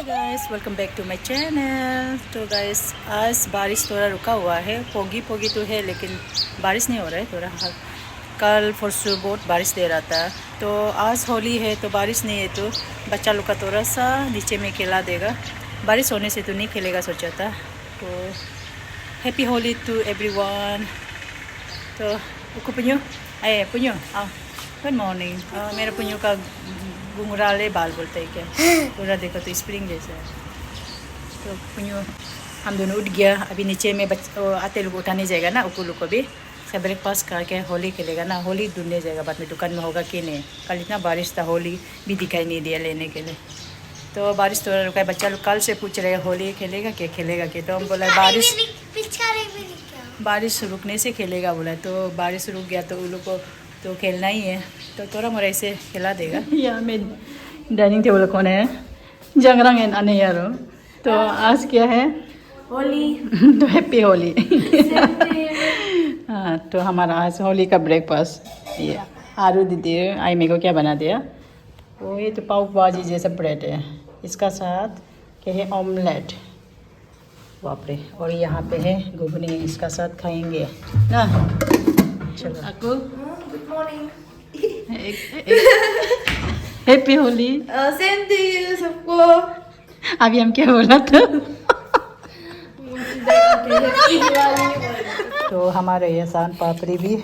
Guys, welcome back to my channel. तो guys, आज बारिश थोड़ा रुका हुआ है। पोगी पोगी तो है लेकिन बारिश नहीं हो रहा है थोड़ा हाल। कल परसों बहुत बारिश दे रहा था। तो आज होली है तो बारिश नहीं है, तो बच्चा लोग का थोड़ा सा नीचे में खेला देगा। बारिश होने से तो नहीं खेलेगा सोचा था। तो हैप्पी होली टू एवरीवन। तो पुन्यो पुन्यो गुड मॉर्निंग। मेरा पुन्यो का घुंघराले बाल बोलते हैं क्या, पूरा देखो तो स्प्रिंग जैसा है। तो पुन्यो हम दोनों उठ गया। अभी नीचे में आते लोग उठाने जाएगा ना, उनको लोग को भी सब ब्रेकफास्ट करके होली खेलेगा ना। होली ढूंढने जाएगा, बाद में दुकान में होगा कि नहीं। कल इतना बारिश था, होली भी दिखाई नहीं दिया लेने के लिए। तो बारिश थोड़ा रुका है। बच्चा लोग कल से पूछ रहे हैं होली खेलेगा क्या, खेलेगा क्या। तो हम बोला बारिश रुकने से खेलेगा बोला। तो बारिश रुक गया तो उन लोग को तो खेलना ही है। तो थोड़ा मोरा ऐसे खिला देगा। यहाँ में डाइनिंग टेबल कौन है, जंगरंग एंड अने यारो। तो आज क्या है, होली। तो हैप्पी होली। हाँ, तो हमारा आज होली का ब्रेकफास्ट ये आलू दीदी आई मेरे को क्या बना दिया, वो ये तो पाव भाजी जैसा ब्रेड है, इसका साथ क्या है ऑमलेट, बाप रे। और यहाँ पे है घुगनी, इसका साथ खाएंगे ना। चलो आपको good morning. Happy Holi. Same to you सबको। अभी हम क्या बोला था। तो हमारे ये सान पापड़ी भी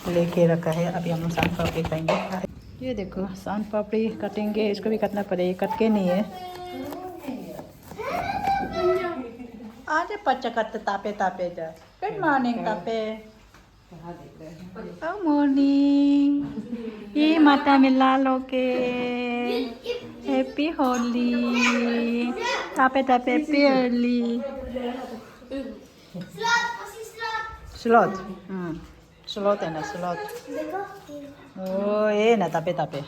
लेके रखा है। अभी हम सान पापड़ी खाएंगे। ये देखो सान पापड़ी कटेंगे, इसको भी काटना पड़ेगा, कट के नहीं है। आज बच्चा कट तापे तापे जा। गुड मॉर्निंग तापे। Good morning. ये माता मिला लोके हैप्पी होली। तापे तापे हैप्पी होली। स्लॉथ स्लॉथ है ना, स्लॉथ। ओ ये ना तापे तापे।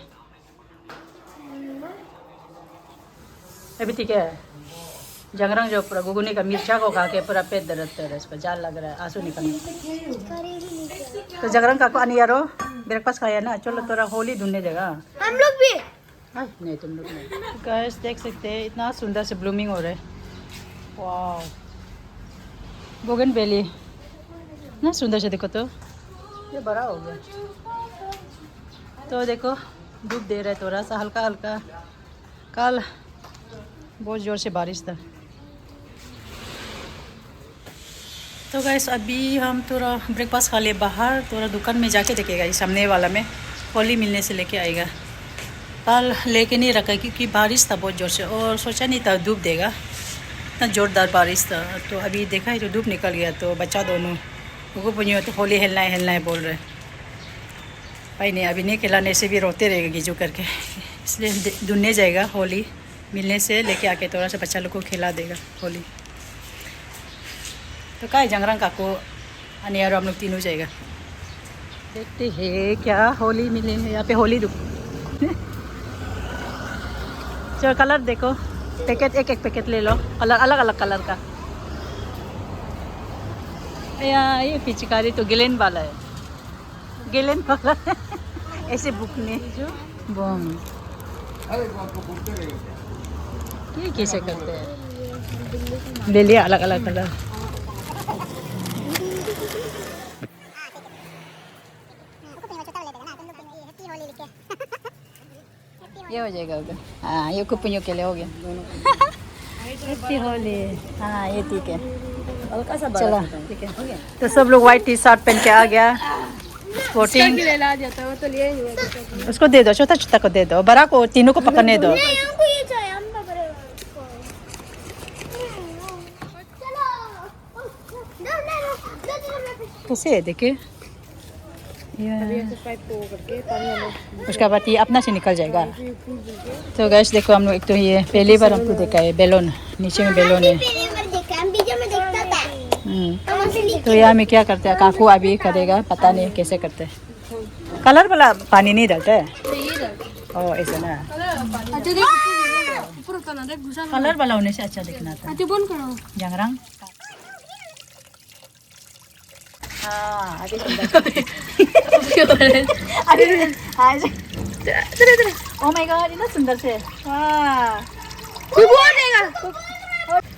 अभी ठीक है। जंगरंग जो पूरा घुगनी का मिर्चा को खा के पूरा पेट दर्द है, इस पर जाल लग रहा है, आंसू निकल। तो जंगरंग का को आनी यारो ब्रेकफास्ट खाया ना। चलो थोड़ा होली ढूंढने जाएगा। हम लोग भी। नहीं तुम लोग नहीं। गाइस देख सकते हैं इतना सुंदर से ब्लूमिंग हो रहा है। वाह, बोगनवेली ना सुंदर से। देखो तो ये बड़ा हो गया। तो देखो धूप दे रहा है थोड़ा सा हल्का हल्का। कल बहुत ज़ोर से बारिश था। तो गैस अभी हम थोड़ा ब्रेकफास्ट खा लिए बाहर। थोड़ा दुकान में जाके देखेगा, इस सामने वाला में होली मिलने से लेके आएगा। कल लेके नहीं रखा क्योंकि बारिश था बहुत ज़ोर से, और सोचा नहीं था धूप देगा, इतना ज़ोरदार बारिश था। तो अभी देखा है तो धूप निकल गया। तो बच्चा दोनों वो पुनियो तो होली हिलना है बोल रहे। भाई नहीं, अभी नहीं खिलाने से भी रोते रहेगा गिजू करके, इसलिए ढूंढने जाएगा। होली मिलने से लेके आके थोड़ा सा बच्चा लोग को खिला देगा होली। तो क्या जंगरंग काको अनियारो हम लोग तीनों जाएगा। देखते हैं क्या होली मिले हैं यहाँ पे। होली चलो कलर देखो, पैकेट एक एक पैकेट ले लो, कलर अलग अलग कलर का। ये पिचकारी तो गिलेन वाला है, गिलेन वाला है। ऐसे बुकने जो बम ये कैसे करते हैं, ले लिया अलग अलग कलर। ये हो जाएगा होगा। हाँ ये कुपियों के लिए हो गया। हैप्पी होली। हाँ ये ठीक है, चलो ठीक है। तो सब लोग वाइट टी शर्ट पहन के आ गया। स्पोर्टिंग उसको दे दो, छोटा छोटा को दे दो, बड़ा को तीनों को पकड़ने दो। कैसे है देखे, उसका बाद ये अपना से निकल जाएगा। तो गैस देखो हम लोग एक तो ये पहली बार हमको देखा है बैलून, नीचे में बैलून है। तो यहाँ में क्या करते हैं काकू अभी करेगा, पता नहीं कैसे करते हैं। कलर वाला पानी नहीं डालते है। ओ ऐसा ना, कलर वाला होने से अच्छा दिखना था। जंगरंग हाँ आगे ओ माय गॉड इतना सुंदर से। वाह कोई बोल देगा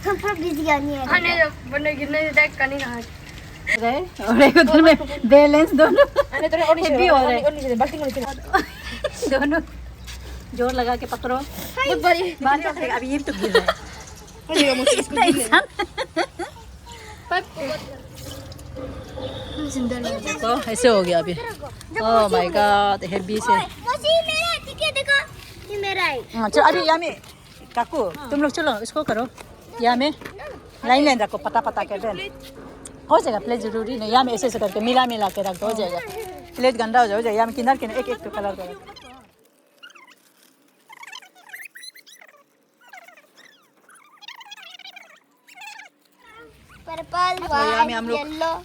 थप्पड़ गिर गया नहीं है आने जब बंदे गिरने से टैग करनी ना रहे और एक उधर में बैलेंस दोनों आने तो और Heavy हो रहा है। नीचे बाल्टी में नीचे दोनों जोर लगा के पकड़ो बहुत बड़ी बाहर क्या करेगा? अभी ये तो गिर रहा है पड़ेगा मुझे इसको इंसान सुंदर है देखो ऐसे हो गया अभी ओह माय गॉड हेवी से मौसी मेरा ठीक है देखो ये मेरा है हाँ चलो अभी यहाँ में काकू तुम लोग चलो इसको करो यहाँ में लाइन लाइन रखो पता पता कर दें हो जाएगा प्लेट जरूरी नहीं यहाँ में ऐसे ऐसे करके मिला मिला के रख दो हो जाएगा प्लेट गंदा हो जाएगा यहाँ में किनार किनार एक एक तो कलर करो पर्पल यहाँ में हम व्हाइट लोग- येलो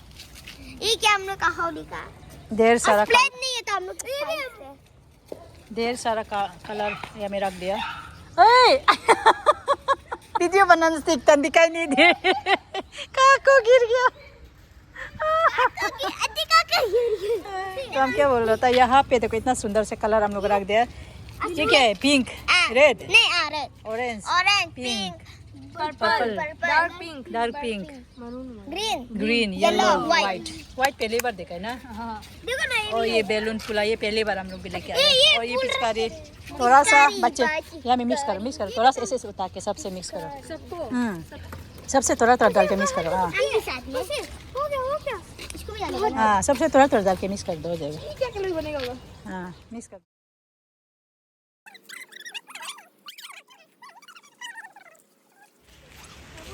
ये क्या हम लोग का होली का ढेर सारा प्लेट नहीं है तो हम लोग ढेर सारा कलर यहाँ में रख दिया वीडियो बनाना सीखता दिखाई नहीं दे काकू गिर गया तो हम क्या बोल रहा था यहाँ पे देखो इतना सुंदर से कलर हम लोग रख दिया ये क्या है पिंक रेड नहीं orange orange orange Pink. Pink purple dark pink dark pink green green yellow white white पहली बार देखा है ना देखो ना और ये बैलून फुला ये पहली बार हम लोग भी लेके आए हैं। और ये पिचकारी थोड़ा सा बच्चे यहाँ में मिक्स करो थोड़ा सा ऐसे उतार के सबसे मिक्स करो सबसे थोड़ा थोड़ा डाल के मिक्स करो हाँ के साथ में हो गया इसको भी डालो हाँ सबसे थोड़ा थोड़ा डाल के मिक्स कर दो हो जाएगा क्या कलर बनेगा होगा हाँ मिक्स कर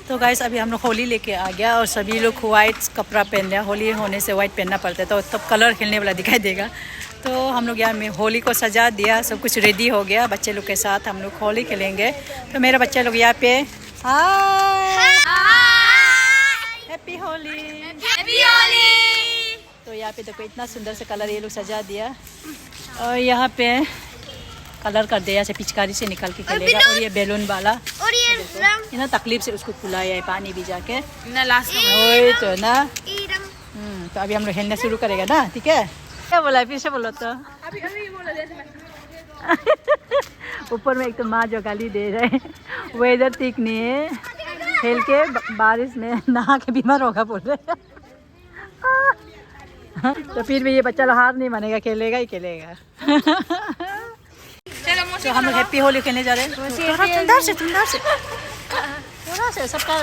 तो गाइस अभी हम लोग होली लेके आ गया और सभी लोग वाइट कपड़ा पहन लिया होली होने से वाइट पहनना पड़ता है तो तब कलर खेलने वाला दिखाई देगा तो हम लोग यहाँ में होली को सजा दिया सब कुछ रेडी हो गया बच्चे लोग के साथ हम लोग होली खेलेंगे तो मेरे बच्चे लोग यहाँ पे हैप्पी होली तो यहाँ पे देखो इतना सुंदर से कलर ये लोग सजा दिया और यहाँ पे कलर कर दिया ऐसे पिचकारी से निकाल के खेलेगा और ये बैलून वाला और ये रंग इतना तकलीफ से उसको फुलाया है पानी भिजा के ना लास्ट वही तो ना ये रंग तो अभी हम लोग खेलना शुरू करेगा ना ठीक है क्या बोला फिर से बोलो तो अभी अभी बोला जैसे मैं ऊपर में एक तो माँ जो गाली दे रहे वेदर ठीक नहीं है खेल के बारिश में नहा के बीमार होगा बोल रहे तो फिर भी ये बच्चा लोग हार नहीं मानेगा खेलेगा ही खेलेगा चलो तो हम लोग हैप्पी होली खेलने जा रहे हैं थोड़ा सुंदर से सबका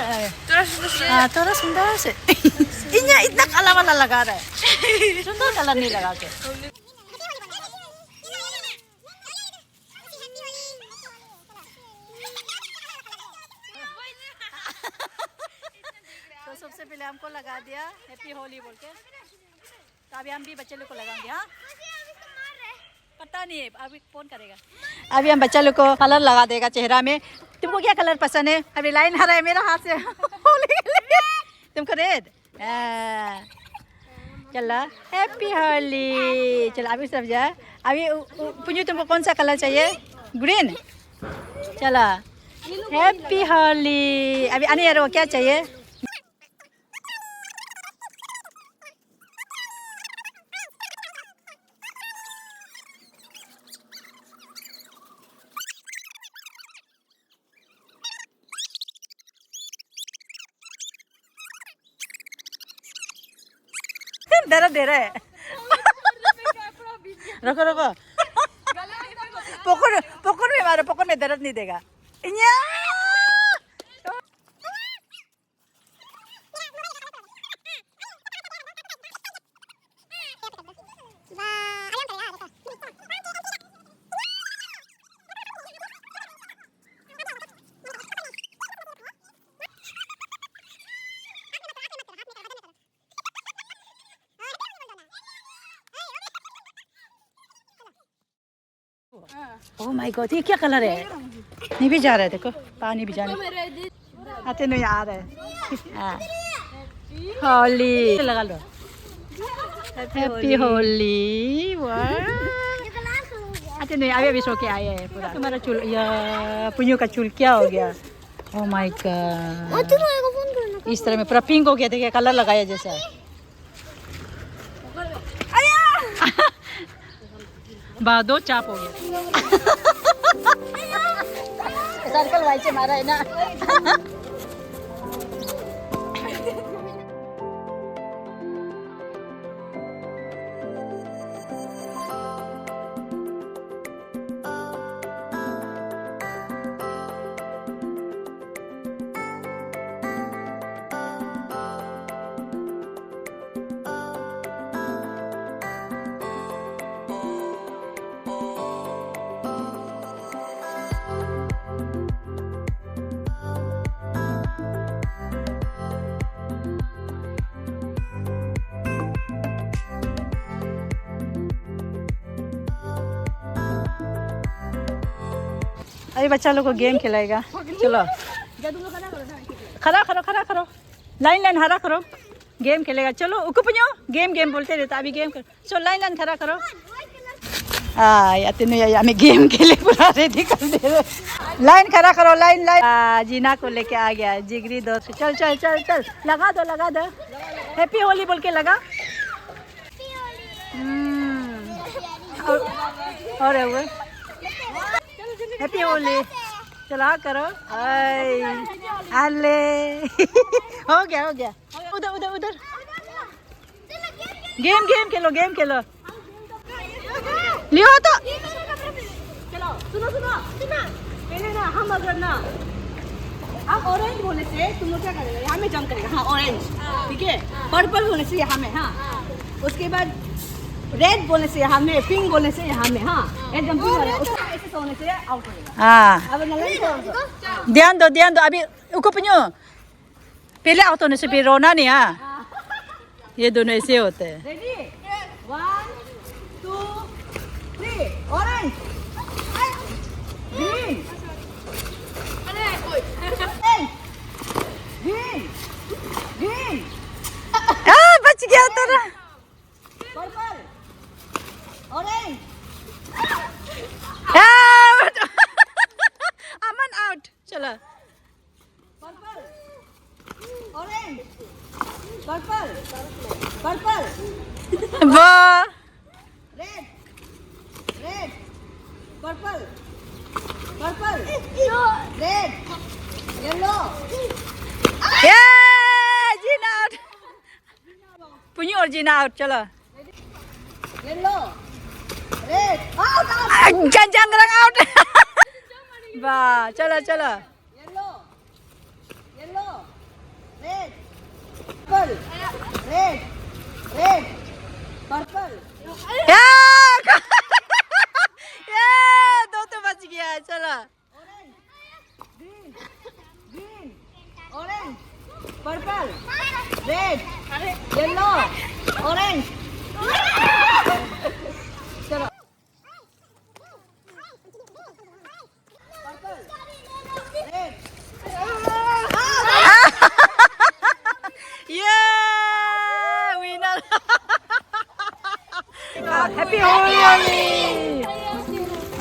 थोड़ा सुंदर से इतना काला वाला लगा रहा है सुंदर कलर नहीं लगा के तो सबसे पहले हमको लगा दिया हैप्पी होली बोल के तो अभी हम भी बच्चे लोग को लगाएंगे हाँ पता नहीं है अभी कौन करेगा अभी हम बच्चा लोग को कलर लगा देगा चेहरा में तुमको क्या कलर पसंद है अभी लाइन हरा है मेरा हाथ से होली तुमको रेड चला हैप्पी होली चलो अभी सब जा अभी पुंजू तुमको कौन सा कलर चाहिए ग्रीन चला हैप्पी होली अभी अनिया यार वो क्या चाहिए दर्द दे रहा है रुको रुको पकड़ में मारो पकड़ में दर्द नहीं देगा ओह माय गॉड ये क्या कलर है नहीं भी जा रहा है देखो पानी भी जाने आते नहीं आ रहा है होली लगा लो हैप्पी होली वाह आते नहीं अभी अभी सो के आए हैं पूरा तुम्हारा चूल या पुन्यो का चूल क्या हो गया ओह माय गॉड तुम्हारे को फोन करना इस तरह में पूरा पिंक हो गया देखिए कलर लगाया जैसा बादो चाप हो गया सर्कल वाइज मारा है ना अरे बच्चा लोग को गेम खिलाएगा चलो खड़ा करो खड़ा करो लाइन लाइन हरा करो गेम खेलेगा चलो उकुपन्यो गेम गेम बोलते रहता अभी गेम करो चलो लाइन लाइन खड़ा करो या तीनों या हमें गेम खेले पूरा रेडी कर दे रहे लाइन खड़ा करो लाइन लाइन जीना को लेके आ गया जिगरी दोस्त चल चल चल चल लगा दो हैप्पी होली बोल के लगा और हैप्पी होली चला करो अले हो गया उधर उधर उधर गेम खेलो लियो तो चलो सुनो पहले ना हम अगर ना हम ऑरेंज बोलने से तुम लोग क्या करेगा यहाँ में जंप करेगा हाँ ऑरेंज ठीक है पर्पल बोलने से यहाँ में हाँ उसके बाद रेड बोलने से यहाँ में पिंक बोलने से यहाँ में हाँ एकदम ऐसे होने से आउट हो जाएगा हाँ अब नलन ध्यान दो अभी उकुपन्यो पहले आउट होने से फिर रोना नहीं हाँ ये दोनों ऐसे होते हैं रेडी 1 2 3 ऑरेंज ग्रीन ग्रीन बच गया तेरा पर्पल ऑरेंज अमन आउट चलो पर्पल ऑरेंज पर्पल पर्पल वाह red red purple purple red yellow Jeena out पुन्यो और जीना आउट चलो येलो रेड आउट जंगरंग आउट वाह चलो yellow yellow red purple red red purple दो तो बच गया है चलो orange green green orange purple red yellow orange चलो पर्पल रेड ये winner happy Holi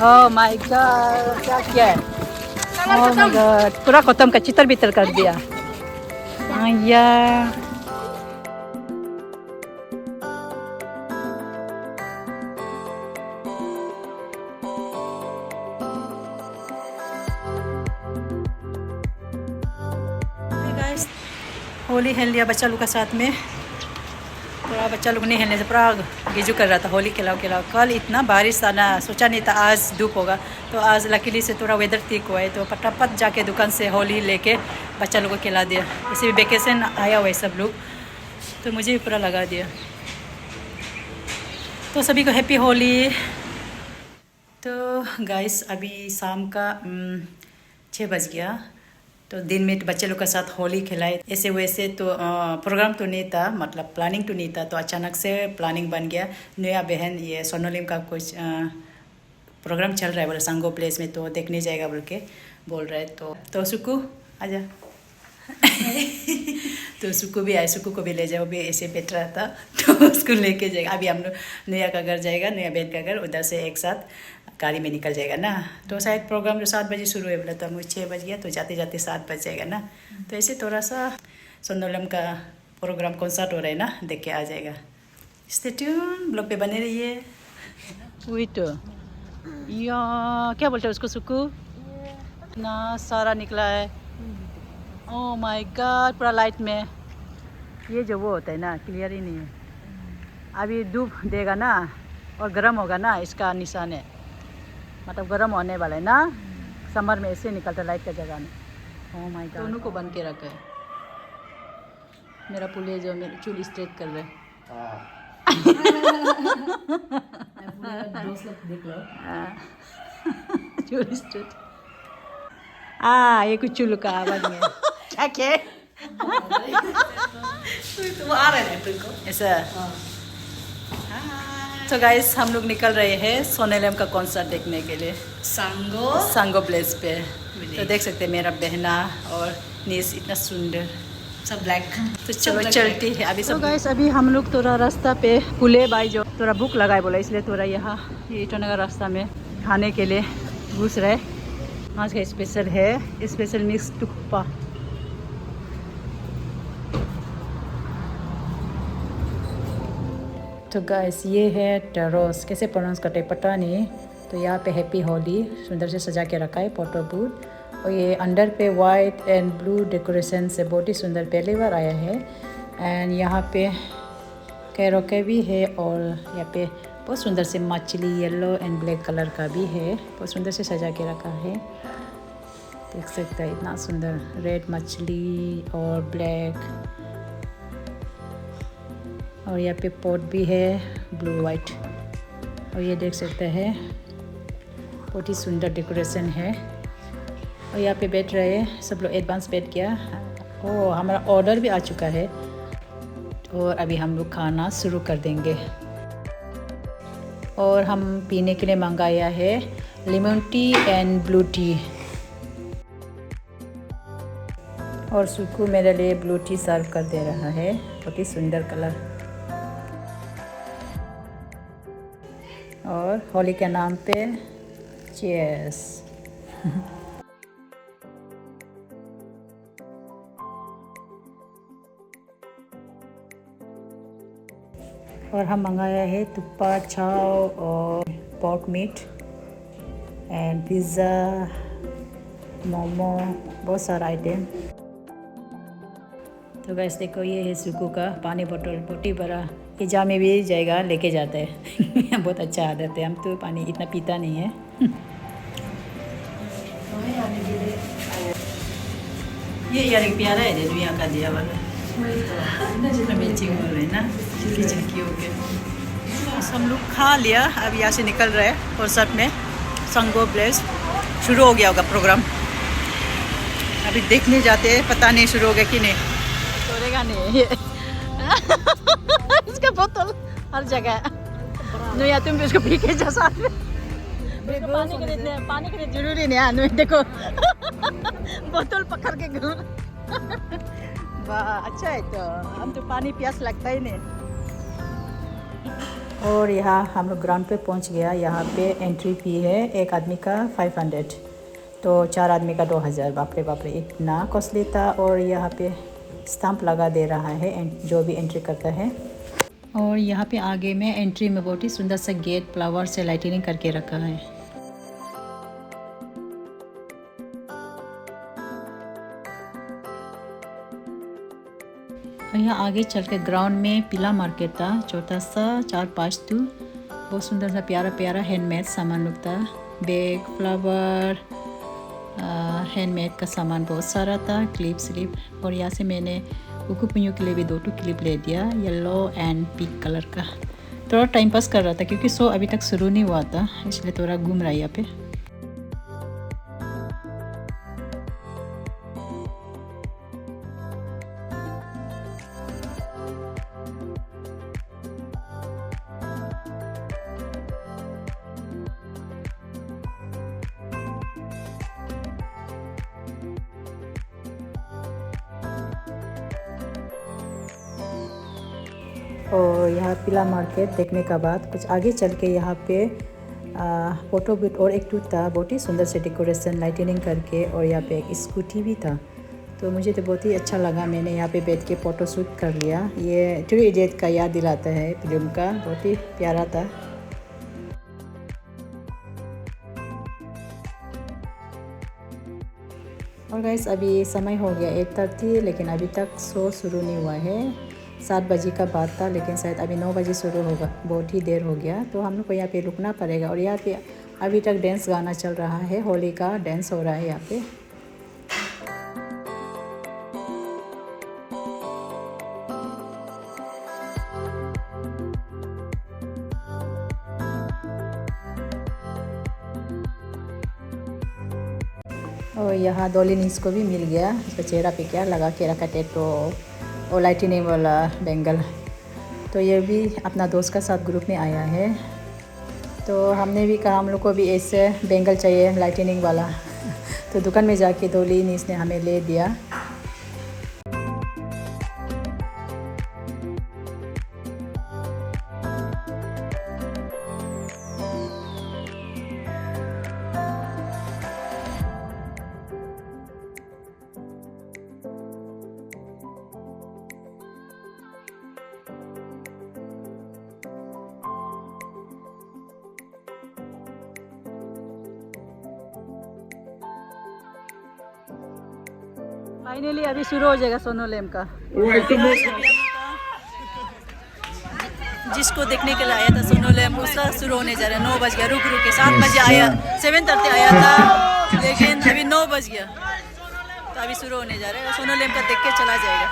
oh my god क्या किया ओह माय गॉड पूरा खत्म का चित्र बितर कर दिया यार होली खेल लिया बच्चा लोग का साथ में पूरा बच्चा लोग नहीं खेलने से पूरा गिजू कर रहा था होली खिलाओ कल इतना बारिश था ना सोचा नहीं था आज धूप होगा तो आज लकीली से थोड़ा वेदर ठीक हुआ है तो फटाफट जाके दुकान से होली लेके बच्चा लोग को खिला दिया इसे भी वेकेशन आया हुआ है सब लोग तो मुझे भी पूरा लगा दिया तो सभी को हैप्पी होली। तो गाइस अभी शाम का 6 बज गया तो दिन में बच्चे लोग के साथ होली खिलाए ऐसे वैसे तो प्रोग्राम तो नहीं था मतलब प्लानिंग तो नहीं था तो अचानक से प्लानिंग बन गया। नया बहन ये सोनोलिम का कुछ प्रोग्राम चल रहा है बोले संगो प्लेस में तो देखने जाएगा बोल के बोल रहा है तो सुकू आजा तो सुकू भी आए सुकू को भी ले जाओ भी ऐसे बैठ रहा था तो उसको लेके जाएगा। अभी हम लोग नया का घर जाएगा नया बहन का घर उधर से एक साथ गाड़ी में निकल जाएगा ना तो शायद प्रोग्राम जो 7 बजे शुरू है बोला तो हम 6 बज गया तो जाते जाते 7 बज जाएगा ना तो ऐसे थोड़ा सा सोनोलम का प्रोग्राम कॉन्सर्ट हो रहा है ना देख के आ जाएगा। स्टे ट्यून ब्लॉग पे बने रहिए। वही तो या क्या बोलते हैं उसको सुकू इतना सारा निकला है। ओह माय गॉड, पूरा लाइट में। ये जो वो होता है ना, क्लियर ही नहीं है। अभी धूप देगा ना और गर्म होगा ना, इसका निशान है। मतलब गर्म होने वाला है ना, समर में ऐसे निकलता लाइट का जगह में। ओह माय गॉड, दोनों को बन के रखा है। मेरा पुलिया जो मेरे चूल स्ट्रेट कर रहा है। देख लो चूल स्ट्रेट। ये कुछ चूल का आवाज में क्या क्या तुम आ रहे हैं तुमको ऐसा। तो गाइस हम लोग निकल रहे हैं सोनेलम का कॉन्सर्ट देखने के लिए सांगो प्लेस पे। तो देख सकते हैं मेरा बहना और नीस इतना सुंदर, सब ब्लैक। तो चलो चलती है अभी सब। तो गाइस अभी हम लोग थोड़ा रास्ता पे पुले भाई जो थोड़ा भूख लगाए बोला, इसलिए थोड़ा यहाँ ये ईटानगर रास्ता में खाने के लिए घुस रहे। आज का स्पेशल है स्पेशल मिक्स टुक्पा। तो गाइस ये है टेरोस, कैसे प्रोनाउंस करते पता नहीं। तो यहाँ पे हैप्पी होली सुंदर से सजा के रखा है फोटो बूथ। और ये अंदर पे वाइट एंड ब्लू डेकोरेशन से बहुत ही सुंदर, पहली बार आया है। एंड यहाँ पे कैरोके भी है और यहाँ पे बहुत सुंदर से मछली येलो एंड ब्लैक कलर का भी है, बहुत सुंदर से सजा के रखा है। देख सकते हैं इतना सुंदर रेड मछली और ब्लैक। और यहाँ पे पॉट भी है ब्लू वाइट। और ये देख सकते हैं बहुत ही सुंदर डेकोरेशन है। और यहाँ पे बैठ रहे हैं सब लोग, एडवांस बैठ गया। ओह हमारा ऑर्डर भी आ चुका है और अभी हम लोग खाना शुरू कर देंगे। और हम पीने के लिए मंगाया है lemon tea and blue T. और सुकू मेरे लिए ब्लू टी सर्व कर दे रहा है, बहुत ही सुंदर कलर। और होली के नाम पे चीयर्स। और हम मंगाया है तुप्पा चाव और pork meat and pizza, momo, बहुत सारा आइटम। तो गैस देखो ये है सुकू का पानी बोतल, बहुत ही बड़ा। ये जहाँ में भी जाएगा लेके जाता है। बहुत अच्छा आदत है, हम तो पानी इतना पीता नहीं है। ये यार एक प्यारा है दुनिया का दिया वाला। मैचिंग हो रही है ना, चिल्की हो गया। हम लोग खा लिया, अब यहाँ से निकल रहे हैं। और साथ में सांगो प्लेस शुरू हो गया होगा प्रोग्राम। अभी देखने जाते हैं, पता नहीं शुरू हो गया कि नहीं। तोड़ेगा नहीं इसका बोतल हर जगह। नहीं या तुम भी उसको पी के जा साथ में। पानी के लिए जरूरी नहीं है। नहीं देखो बोतल पकड़ के घूम। वाह अच्छा है, तो हम तो पानी प्यास लगता ही नहीं। और यहाँ हम लोग ग्राउंड पे पहुँच गया। यहाँ पे एंट्री फी है एक आदमी का 500, तो 4 आदमी का 2000। बाप रे बाप रे, इतना कॉस्टली था। और यहाँ पे स्टैंप लगा दे रहा है जो भी एंट्री करता है। और यहाँ पे आगे में एंट्री में बहुत ही सुंदर सा गेट फ्लावर से लाइटिंग करके रखा है। और यहाँ आगे चल के ग्राउंड में पीला मार्केट था, छोटा सा 4-5 टू। बहुत सुंदर सा प्यारा प्यारा हैंडमेड सामान लोग था, बैग, फ्लावर, हैंडमेड का सामान बहुत सारा था, क्लिप स्लिप। और यहाँ से मैंने कुकू पिन्यू के लिए भी 2 क्लिप ले दिया, येलो एंड पिंक कलर का। थोड़ा टाइम पास कर रहा था क्योंकि शो अभी तक शुरू नहीं हुआ था, इसलिए थोड़ा घूम रहा है यहाँ पे। और यहाँ पीला मार्केट देखने का बाद कुछ आगे चल के यहाँ पे फोटो बूथ और एक टूट था, बहुत ही सुंदर से डेकोरेशन लाइटिंग करके। और यहाँ पे एक स्कूटी भी था, तो मुझे तो बहुत ही अच्छा लगा। मैंने यहाँ पे बैठ के फ़ोटो शूट कर लिया। ये 3 इडियट का याद दिलाता है फिल्म का, बहुत ही प्यारा था। और गाइस अभी समय हो गया 8:30, लेकिन अभी तक शो शुरू नहीं हुआ है। 7 बजे का बात था, लेकिन शायद अभी 9 बजे शुरू होगा। बहुत ही देर हो गया, तो हम लोग को यहाँ पे रुकना पड़ेगा। और यहाँ पे अभी तक डांस गाना चल रहा है, होली का डांस हो रहा है यहाँ पे। और यहाँ डोलिनिस को भी मिल गया, उसका चेहरा पे क्या लगा के रखा टैटू और लाइटनिंग वाला बेंगल। तो ये भी अपना दोस्त का साथ ग्रुप में आया है, तो हमने भी कहा हम लोग को भी ऐसे बेंगल चाहिए लाइटनिंग वाला। तो दुकान में जाके डोलिनिस ने हमें ले दिया। फाइनली अभी शुरू हो जाएगा सोनोलेम का। जिसको देखने के लिए आया था सोनोलेम, उसका शुरू होने जा रहा है। 9 बज गया, रुक के 7 बजे आया, 7:30 आया था, लेकिन अभी 9 बज गया, तो अभी शुरू होने जा रहा है। सोनोलेम का देख के चला जाएगा।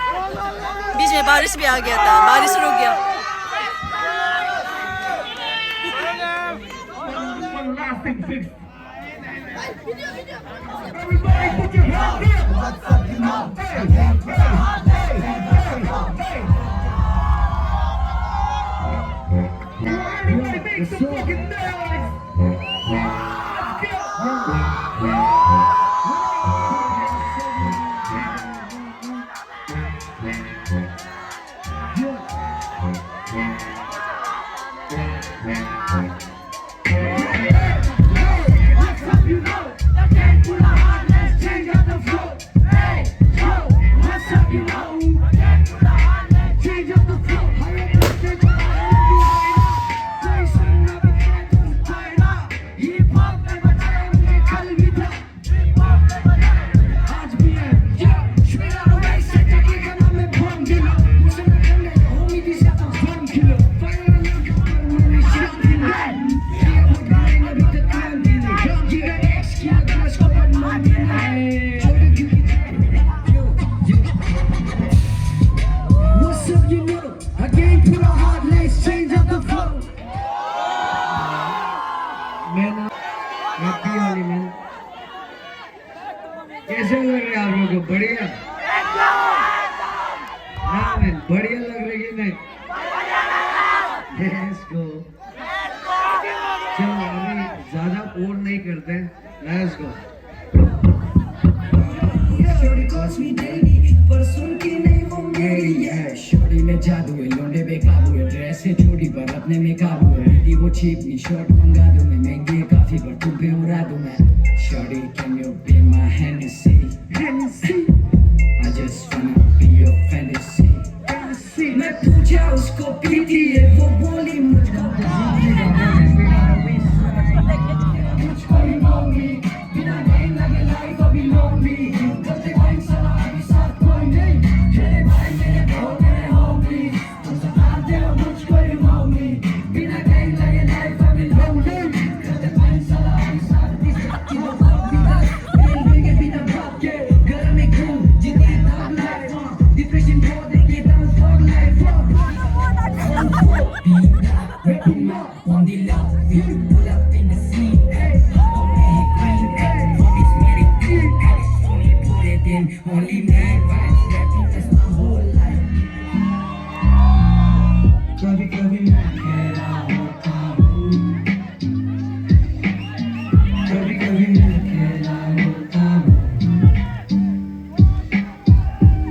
बीच में बारिश भी आ गया था, बारिश रुक गया। कैसे लग रहा है आप लोगों को? बढ़िया, हाँ मैन, बढ़िया लग रही है नहीं? Let's go। चलो अभी ज्यादा और नहीं करते, Let's go। पर सुन की नहीं वो मेरी है, शॉर्टी में जादू है, लौंडे बेकाबू है, ड्रेस है छोटी पर अपने में काबू है, दीदी वो चीप नहीं, शर्ट मंगा दूं मैं, महंगी है काफी पर तुम पे उड़ा दूं मैं। Shorty, can you be my Hennessy? Hennessy, I just wanna be your fantasy। Hennessy, मैं पूछा उसको पीती है, वो बोली मुझको मुझको ही मांगी, बिना नहीं लगे लाइफ अभी lonely, करते भाई साला अभी साथ कोई नहीं, तेरे भाई मेरे बहुत मेरे homies, तुम सताते हो मुझको ही मांगी, बिना नहीं लगे लाइफ अभी lonely, करते भाई साला अभी साथ only mad vibes, rapping that's my whole life। कभी कभी मैं अकेला होता हूँ, कभी कभी मैं अकेला होता हूँ,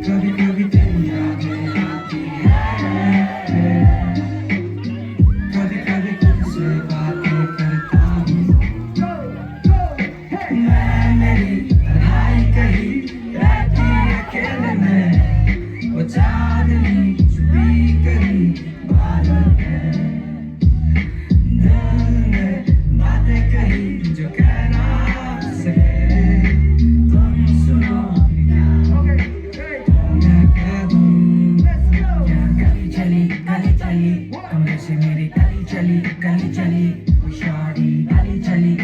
कभी कभी तेरी यादें आती हैं, कभी कभी तुझसे बातें करता हूँ, मैं मेरी पढ़ाई कहीं रहती है से मेरी गली चली वो शॉर्टी गली चली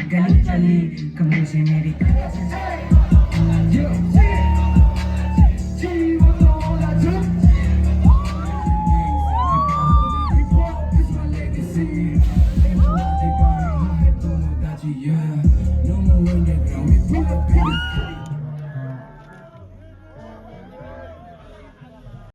कमरों से मेरी